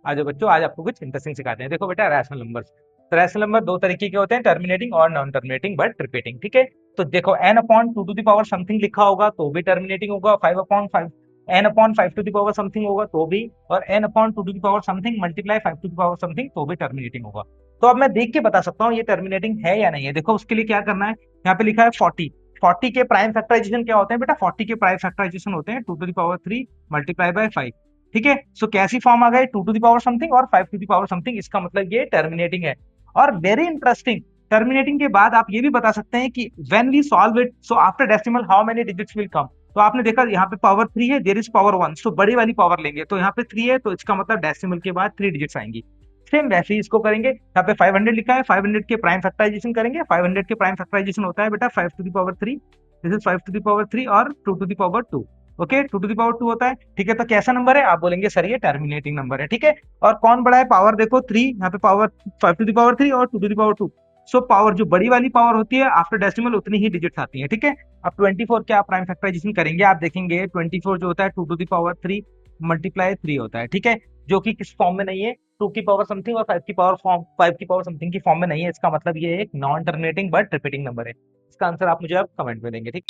आज बच्चों आज आपको कुछ इंटरेस्टिंग सिखाते हैं। देखो बेटा रैशनल नंबर्स, तो रैशनल नंबर दो तरीके के होते हैं, टर्मिनेटिंग और नॉन टर्मिनेटिंग बट रिपीटिंग। ठीक है, तो देखो n upon two to the power something लिखा होगा तो भी टर्मिनेटिंग होगा, 5 upon 5 n upon 5 to the power something होगा तो भी, और n upon two to the power something multiply 5 to the power something तो भी टर्मिनेटिंग होगा। तो अब मैं देख के बता सकता हूँ ये टर्मिनेटिंग है या नहीं है। देखो उसके लिए क्या करना है, यहाँ पे लिखा है 40, 40 के प्राइम फैक्टराइजेशन क्या होते हैं बेटा, 40 के प्राइम फैक्टराइजेशन होते हैं 2 to the power 3 multiply by 5। ठीक है, सो कैसी फॉर्म आ गई, 2 टू द पावर समथिंग और 5 टू द पावर समथिंग, इसका मतलब ये टर्मिनेटिंग है। और वेरी इंटरेस्टिंग, टर्मिनेटिंग के बाद आप ये भी बता सकते हैं कि when we solve it so after decimal how many digits will come. तो आपने देखा यहाँ पे पावर 3 है, देयर इज पावर 1, तो बड़ी वाली पावर लेंगे, तो यहाँ पे 3 है तो इसका मतलब डेसिमल के बाद 3 डिजिट्स आएंगी। सेम वैसे ही इसको करेंगे, यहाँ पे 500 लिखा है, 500 के प्राइम फैक्टराइजेशन करेंगे, 500 के प्राइम फैक्टराइजेशन होता है बेटा 5 to the power 3, this is 5 to the power 3 और 2 to the power 2। Okay, 2 to the power 2 होता है। ठीक है, तो कैसा नंबर है, आप बोलेंगे सर ये टर्मिनेटिंग नंबर है। ठीक है, और कौन बड़ा है, पावर देखो 3, यहाँ पे पावर 5 टू द पावर 3 और 2 to the power 2। So power जो बड़ी वाली पावर होती है आफ्टर डेसिमल उतनी ही डिजिट्स आती है। ठीक है, अब 24 के आप प्राइम फैक्टराइजेशन करेंगे, आप देखेंगे 24 जो होता है 2 टू द पावर 3 मल्टीप्लाई 3 होता है। ठीक है, जो कि किस फॉर्म में नहीं है, 2 की पावर समथिंग और 5 की पावर फॉर्म 5 की पावर समथिंग की फॉर्म में नहीं है। इसका मतलब ये एक non terminating but repeating number है। इसका आंसर आप मुझे अब कमेंट में देंगे। ठीक।